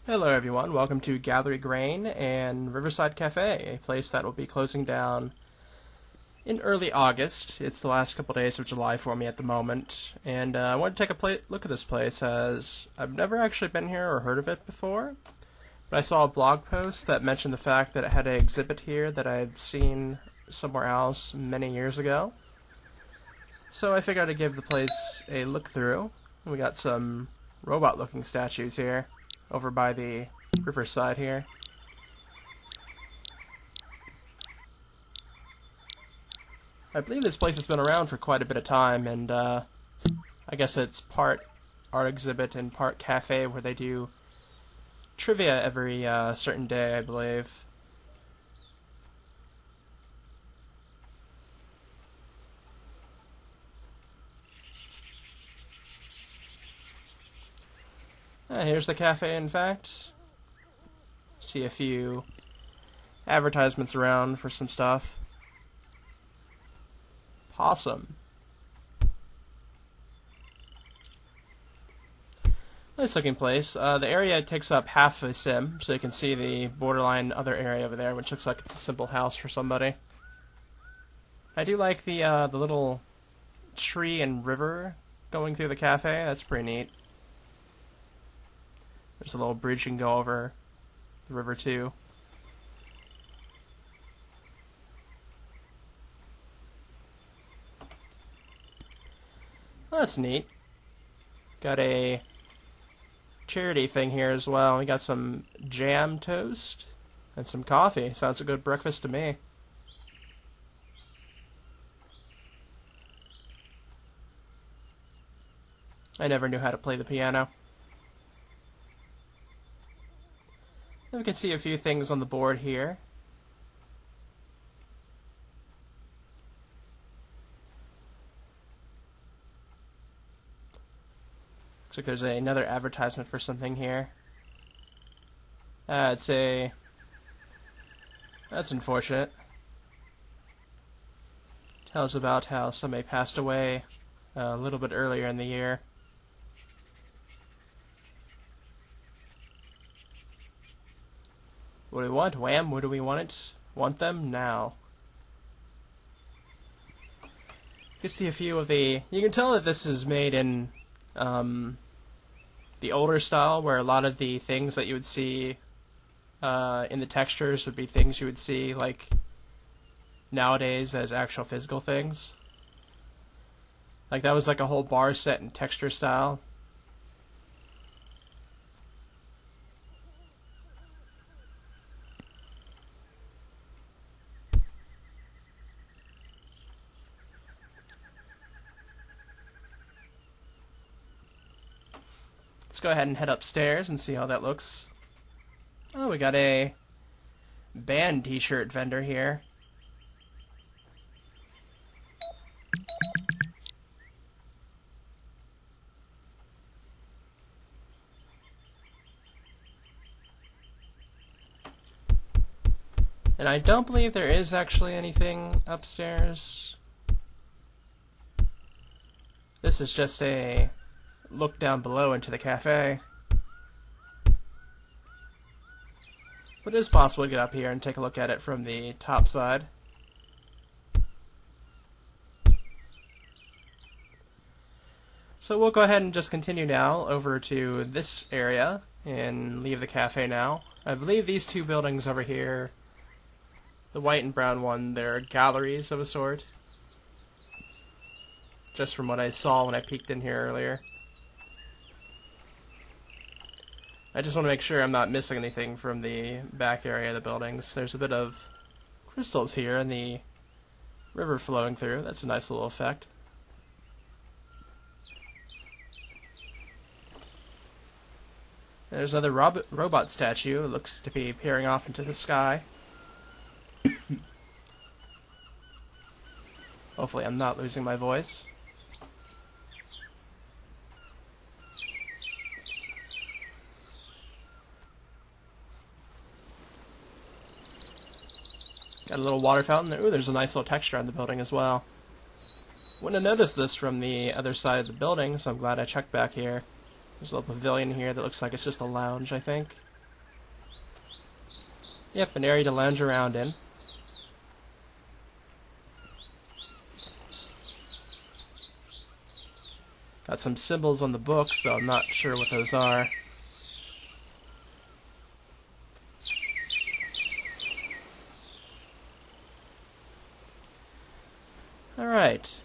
Hello everyone, welcome to Graine and Riverside Cafe, a place that will be closing down in early August. It's the last couple days of July for me at the moment, and I want to take a look at this place as I've never actually been here or heard of it before, but I saw a blog post that mentioned the fact that it had an exhibit here that I'd seen somewhere else many years ago. So I figured I'd give the place a look through. We got some robot-looking statues here over by the riverside here. I believe this place has been around for quite a bit of time, and I guess it's part art exhibit and part cafe where they do trivia every certain day, I believe. Here's the cafe, in fact. See a few advertisements around for some stuff. Possum. Nice looking place. The area takes up half a sim, so you can see the borderline other area over there, which looks like it's a simple house for somebody. I do like the little tree and river going through the cafe. That's pretty neat. There's a little bridge you can go over the river too. Well, that's neat. Got a charity thing here as well. We got some jam toast and some coffee. Sounds a good breakfast to me. I never knew how to play the piano. We can see a few things on the board here. Looks like there's another advertisement for something here. That's unfortunate. Tells about how somebody passed away a little bit earlier in the year. What do we want? Wham! What do we want it? Want them now. You can see a few of the... You can tell that this is made in the older style, where a lot of the things that you would see in the textures would be things you would see like nowadays as actual physical things. Like that was like a whole bar set in texture style. Let's go ahead and head upstairs and see how that looks. Oh, we got a band t-shirt vendor here. And I don't believe there is actually anything upstairs. This is just a look down below into the cafe. But it is possible to get up here and take a look at it from the top side. So we'll go ahead and just continue now over to this area and leave the cafe now. I believe these two buildings over here, the white and brown one, they're galleries of a sort. Just from what I saw when I peeked in here earlier. I just want to make sure I'm not missing anything from the back area of the buildings. There's a bit of crystals here and the river flowing through. That's a nice little effect. There's another robot statue. It looks to be peering off into the sky. Hopefully I'm not losing my voice. Got a little water fountain there. Ooh, there's a nice little texture on the building as well. Wouldn't have noticed this from the other side of the building, so I'm glad I checked back here. There's a little pavilion here that looks like it's just a lounge, I think. Yep, an area to lounge around in. Got some symbols on the books, though I'm not sure what those are. Alright.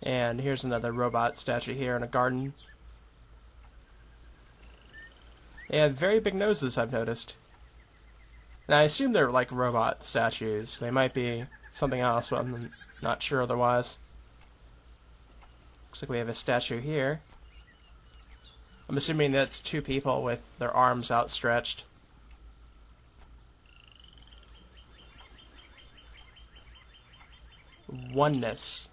And here's another robot statue here in a garden. They have very big noses, I've noticed. And I assume they're like robot statues. They might be something else, but I'm not sure otherwise. Looks like we have a statue here. I'm assuming that's two people with their arms outstretched. Oneness.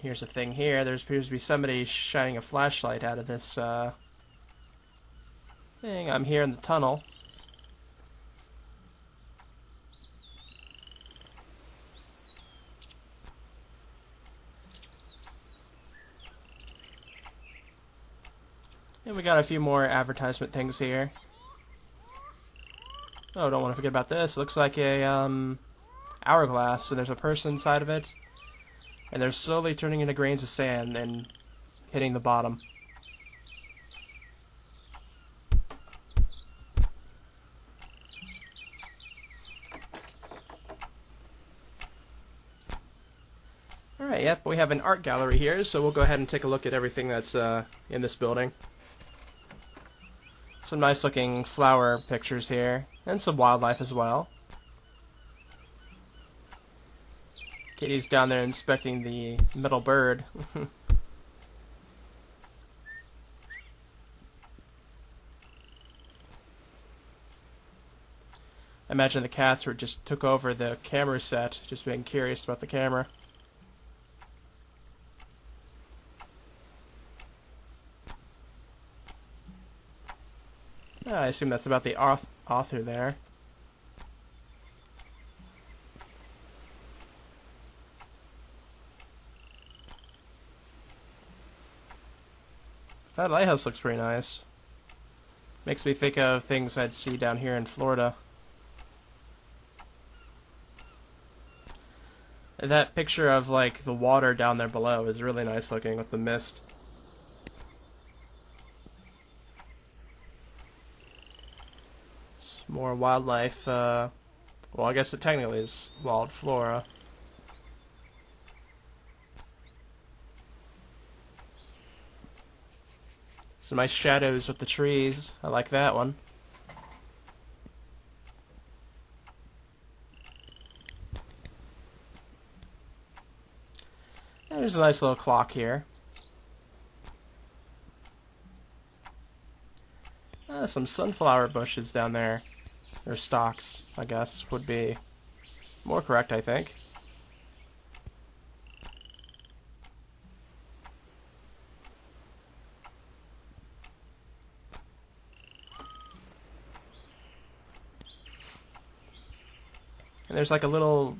Here's a thing here. There appears to be somebody shining a flashlight out of this thing. I'm here in the tunnel. And we got a few more advertisement things here. Oh, don't want to forget about this. It looks like a hourglass, so there's a person inside of it. And they're slowly turning into grains of sand and hitting the bottom. Alright, yep, we have an art gallery here, so we'll go ahead and take a look at everything that's in this building. Some nice looking flower pictures here, and some wildlife as well. Katie's down there inspecting the metal bird. I imagine the cats were just took over the camera set, just being curious about the camera. I assume that's about the author there. That lighthouse looks pretty nice. Makes me think of things I'd see down here in Florida. And that picture of like the water down there below is really nice looking with the mist. Some more wildlife. Well, I guess it technically is wild flora. Some nice shadows with the trees. I like that one. And there's a nice little clock here. Some sunflower bushes down there. Or stalks, I guess, would be more correct, I think. And there's like a little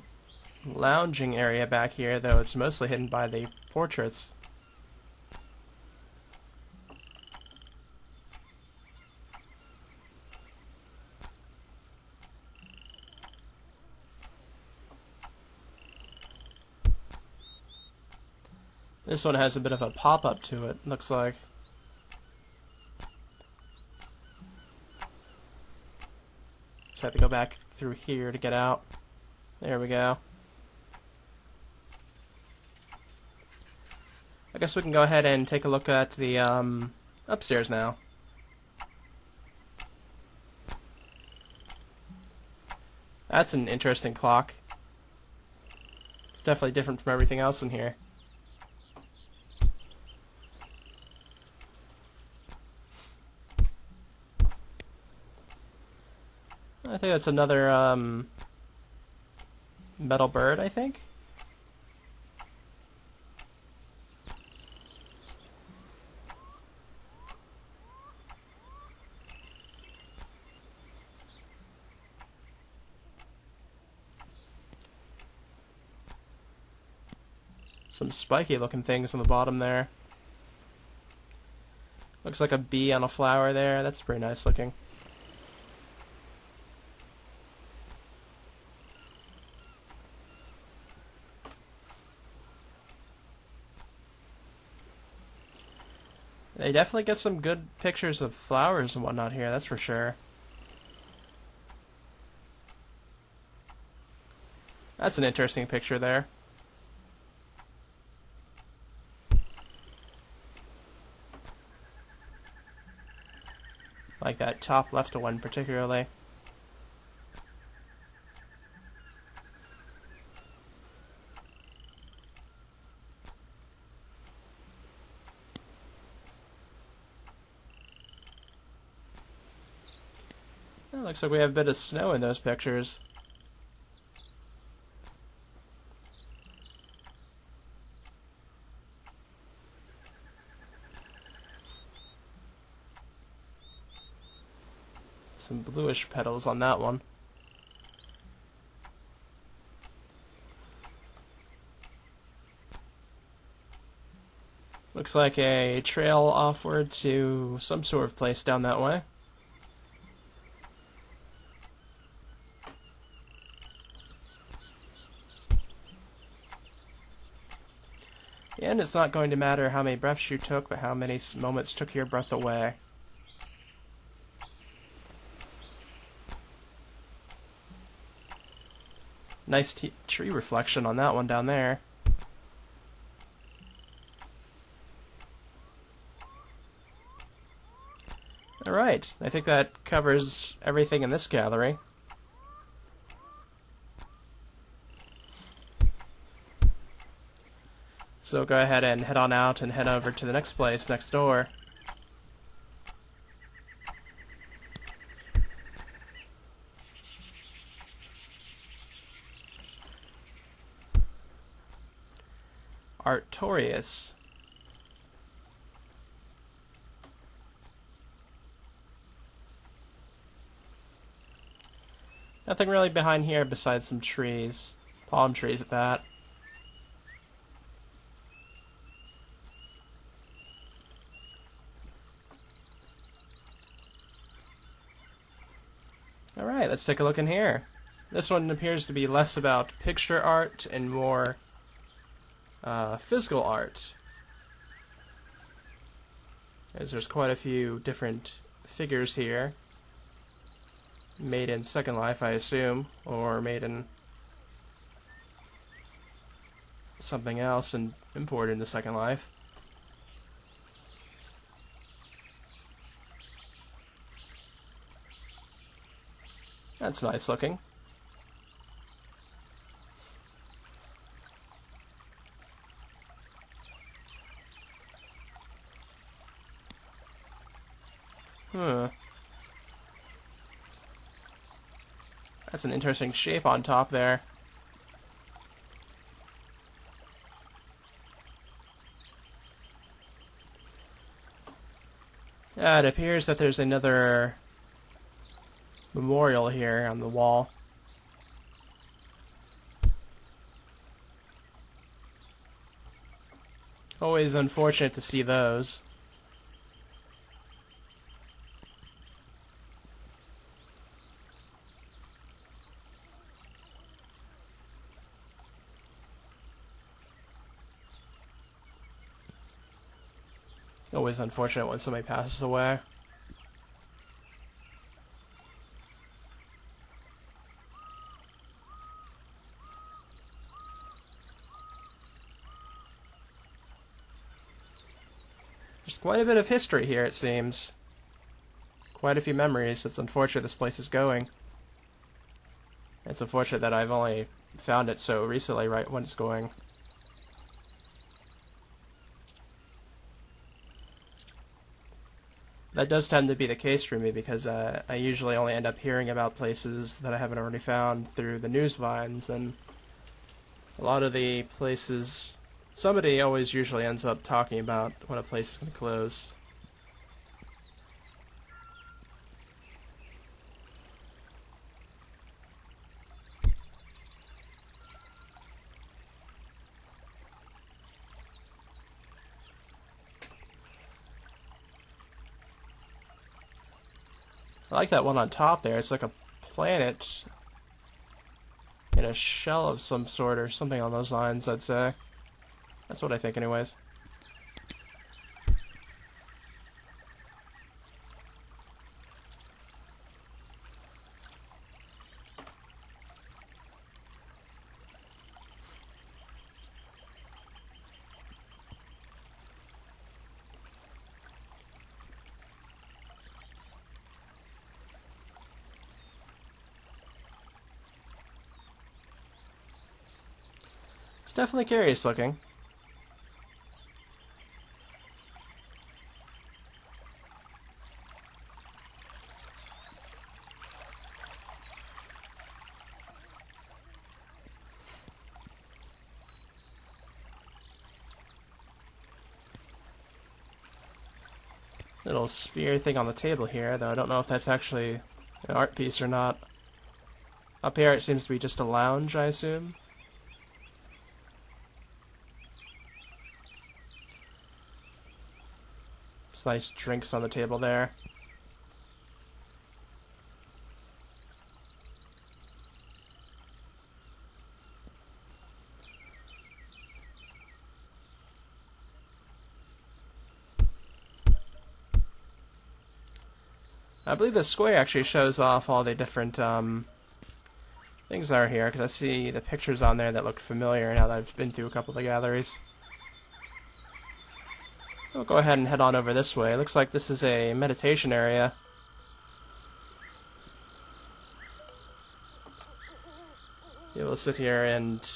lounging area back here, though it's mostly hidden by the portraits. This one has a bit of a pop-up to it, looks like. Just have to go back through here to get out. There we go. I guess we can go ahead and take a look at the upstairs now. That's an interesting clock. It's definitely different from everything else in here. I think that's another metal bird, I think. Some spiky looking things on the bottom there. Looks like a bee on a flower there. That's pretty nice looking. They definitely get some good pictures of flowers and whatnot here, that's for sure. That's an interesting picture there. Like that top left one particularly. It looks like we have a bit of snow in those pictures. Some bluish petals on that one. Looks like a trail offward to some sort of place down that way. And it's not going to matter how many breaths you took, but how many moments took your breath away. Nice tree reflection on that one down there. Alright, I think that covers everything in this gallery. So go ahead and head on out and head over to the next place next door. Artorias. Nothing really behind here besides some trees. Palm trees at that. Alright, let's take a look in here. This one appears to be less about picture art and more physical art. As there's quite a few different figures here. Made in Second Life, I assume, or made in something else and imported into Second Life. That's nice looking. That's an interesting shape on top there. Yeah, it appears that there's another memorial here on the wall. Always unfortunate to see those. Always unfortunate when somebody passes away. There's quite a bit of history here, it seems. Quite a few memories. It's unfortunate this place is going. It's unfortunate that I've only found it so recently, right when it's going. That does tend to be the case for me because I usually only end up hearing about places that I haven't already found through the news vines, and a lot of the places, somebody always usually ends up talking about when a place is going to close. I like that one on top there. It's like a planet in a shell of some sort or something on those lines, I'd say. That's what I think anyways. It's definitely curious looking. Little sphere thing on the table here, though I don't know if that's actually an art piece or not. Up here it seems to be just a lounge, I assume. Some nice drinks on the table there. I believe the square actually shows off all the different things that are here, because I see the pictures on there that look familiar now that I've been through a couple of the galleries. We'll go ahead and head on over this way. It looks like this is a meditation area. Be able to sit here and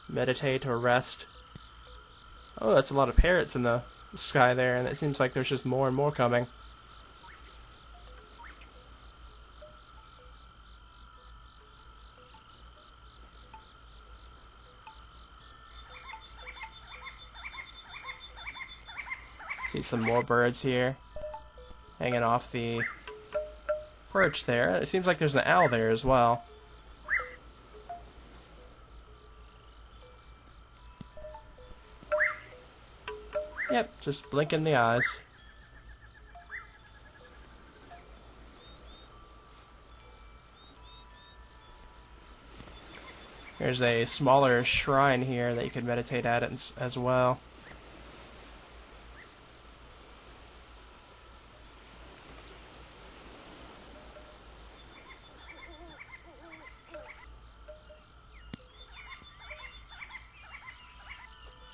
meditate or rest. Oh, that's a lot of parrots in the sky there, and it seems like there's just more and more coming. See some more birds here, hanging off the perch there. It seems like there's an owl there as well. Yep, just blinking the eyes. There's a smaller shrine here that you could meditate at as well.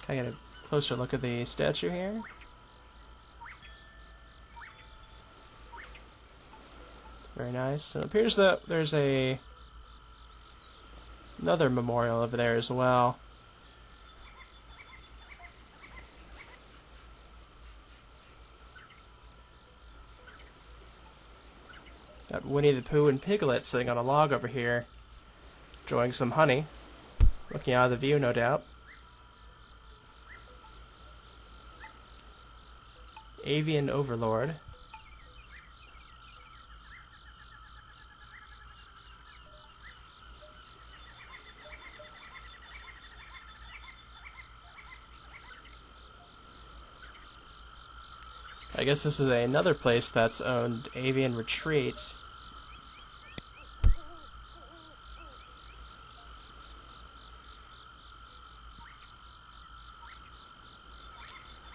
Can I get a closer look at the statue here? Very nice. It appears that there's another memorial over there as well. Got Winnie the Pooh and Piglet sitting on a log over here, enjoying some honey, looking out of the view, no doubt. Avian Overlord. I guess this is another place that's owned Avian Retreat.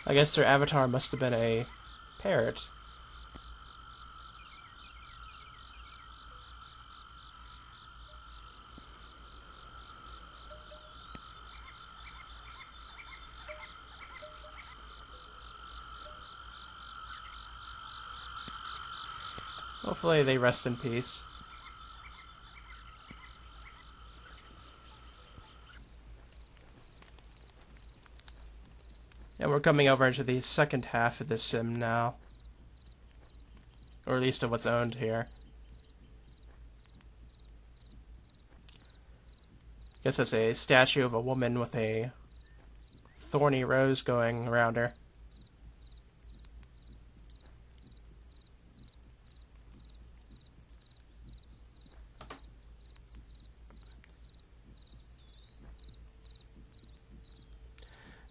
I guess their avatar must have been a parrot. Hopefully they rest in peace. And we're coming over into the second half of this sim now. Or at least of what's owned here. Guess it's a statue of a woman with a thorny rose going around her.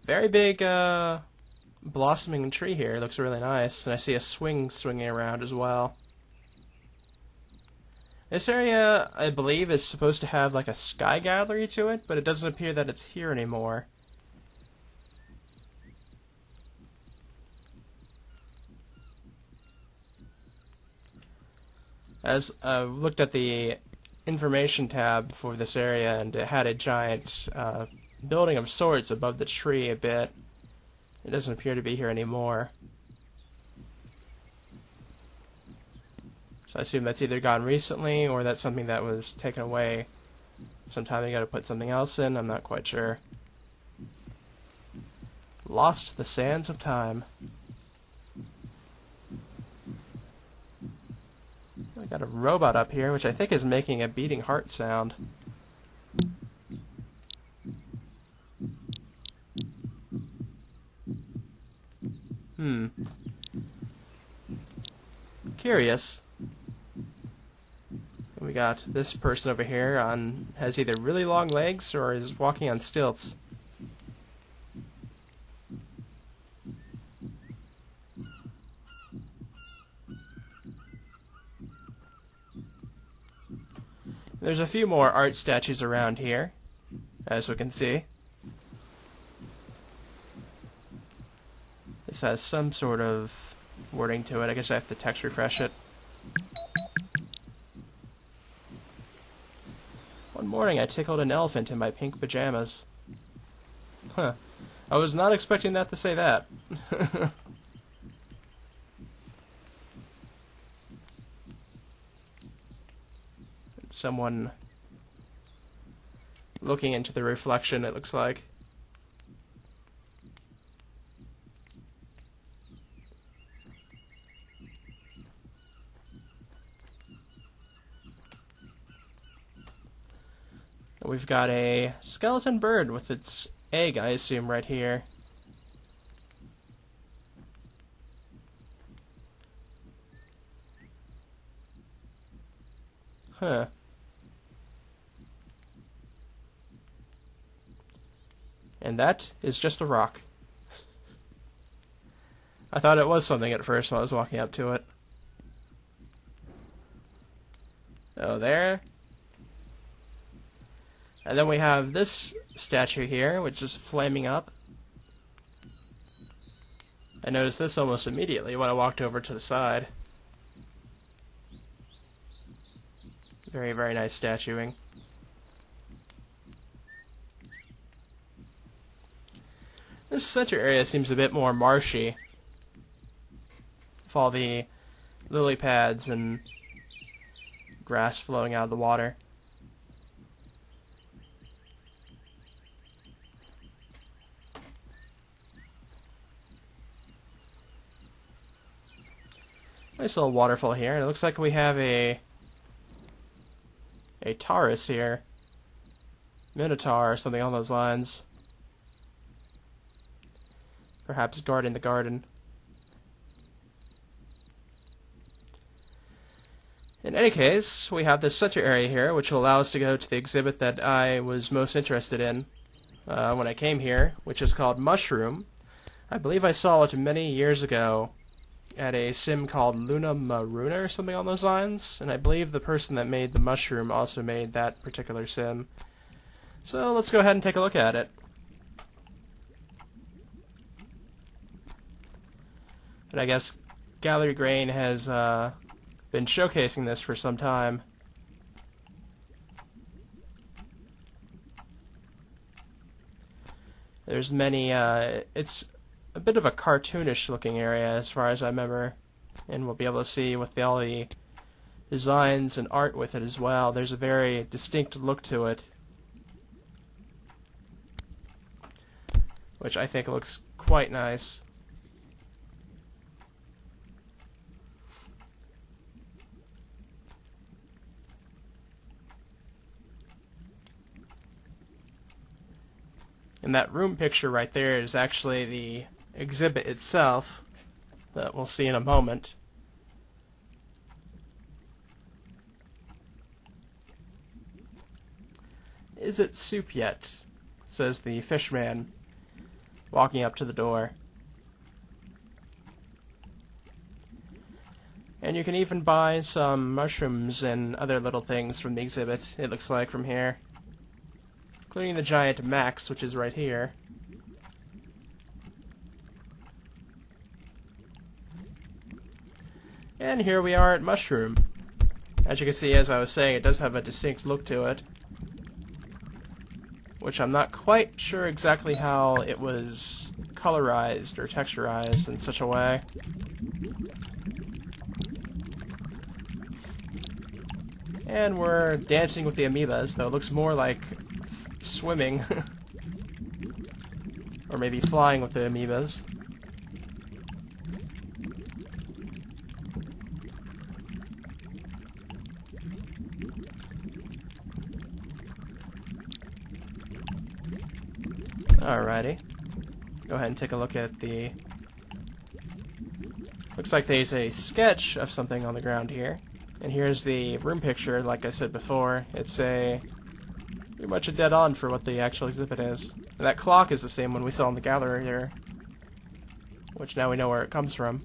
Very big blossoming tree here. It looks really nice, and I see a swing swinging around as well. This area, I believe, is supposed to have like a sky gallery to it, but it doesn't appear that it's here anymore. As I looked at the information tab for this area, and it had a giant building of sorts above the tree a bit. It doesn't appear to be here anymore. So I assume that's either gone recently, or that's something that was taken away sometime ago to put something else in. I'm not quite sure. Lost to the sands of time. I got a robot up here, which I think is making a beating heart sound. Curious. We got this person over here has either really long legs or is walking on stilts. There's a few more art statues around here, as we can see. This has some sort of wording to it. I guess I have to text refresh it. One morning I tickled an elephant in my pink pajamas. Huh. I was not expecting that to say that. Someone looking into the reflection, it looks like. We've got a skeleton bird with its egg, I assume, right here. Huh. And that is just a rock. I thought it was something at first when I was walking up to it. Oh, there. And then we have this statue here, which is flaming up. I noticed this almost immediately when I walked over to the side. Very, very nice statuing. This center area seems a bit more marshy, with all the lily pads and grass flowing out of the water. Nice little waterfall here. It looks like we have a Taurus here. Minotaur or something on those lines. Perhaps guarding the garden. In any case, we have this center area here, which will allow us to go to the exhibit that I was most interested in when I came here, which is called Mushroom. I believe I saw it many years ago at a sim called Luna Maruna or something on those lines, and I believe the person that made the mushroom also made that particular sim. So let's go ahead and take a look at it. And I guess Gallery Graine has been showcasing this for some time. There's many, it's a bit of a cartoonish looking area as far as I remember, and we'll be able to see with all the designs and art with it as well. There's a very distinct look to it, which I think looks quite nice. And that room picture right there is actually the exhibit itself that we'll see in a moment. Is it soup yet? Says the fishman, walking up to the door. And you can even buy some mushrooms and other little things from the exhibit, it looks like from here. Including the giant Max, which is right here. And here we are at Mushroom. As you can see, as I was saying, it does have a distinct look to it. Which I'm not quite sure exactly how it was colorized or texturized in such a way. And we're dancing with the amoebas, though it looks more like swimming. Or maybe flying with the amoebas. Alrighty. Go ahead and take a look at the... Looks like there's a sketch of something on the ground here. And here's the room picture, like I said before. It's pretty much a dead-on for what the actual exhibit is. And that clock is the same one we saw in the gallery here. Which now we know where it comes from.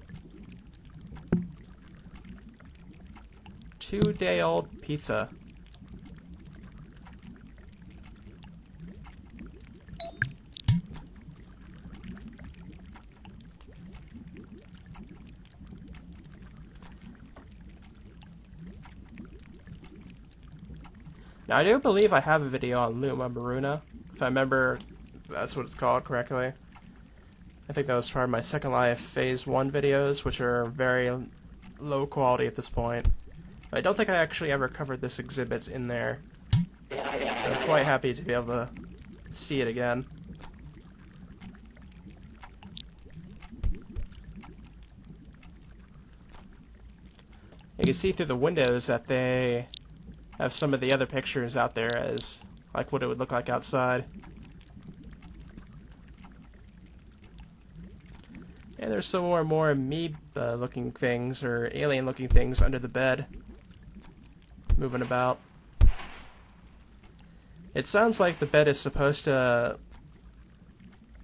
2-day-old pizza. Now, I do believe I have a video on Luma Maruna, if I remember that's what it's called correctly. I think that was part of my Second Life Phase 1 videos, which are very low quality at this point. But I don't think I actually ever covered this exhibit in there, so I'm quite happy to be able to see it again. You can see through the windows that they have some of the other pictures out there as like what it would look like outside. And there's some more amoeba looking things or alien looking things under the bed moving about. It sounds like the bed is supposed to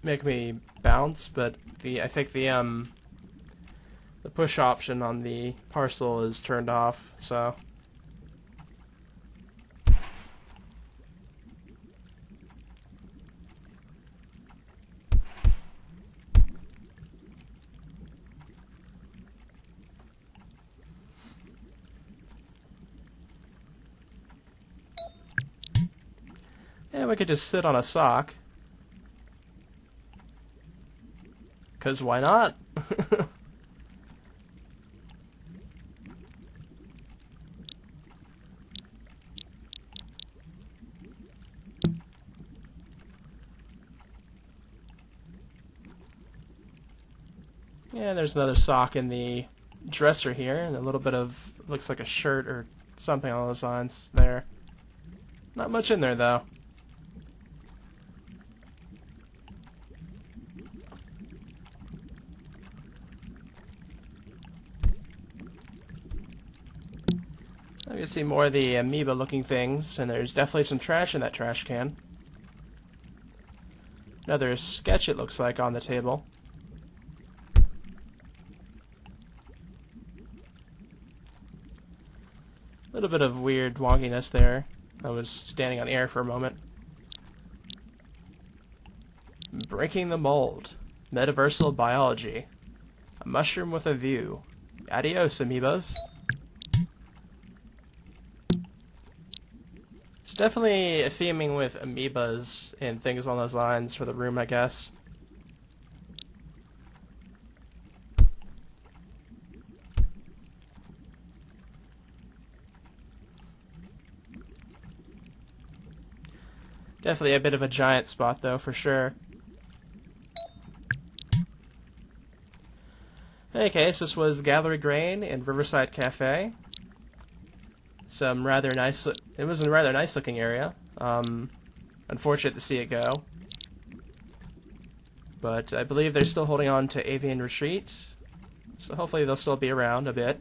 make me bounce, but I think the push option on the parcel is turned off, so and we could just sit on a sock. 'Cause why not? Yeah, there's another sock in the dresser here, and a little bit of, looks like a shirt or something along those lines there. Not much in there, though. You can see more of the amoeba-looking things, and there's definitely some trash in that trash can. Another sketch, it looks like, on the table. A little bit of weird wonkiness there. I was standing on air for a moment. Breaking the mold. Metaversal biology. A mushroom with a view. Adios, amoebas. It's definitely a theming with amoebas and things along those lines for the room, I guess. Definitely a bit of a giant spot, though, for sure. In any case, this was Gallery Graine and Riverside Cafe. Some rather nice. It was a rather nice looking area. Unfortunate to see it go, but I believe they're still holding on to Avian Retreat, so hopefully they'll still be around a bit.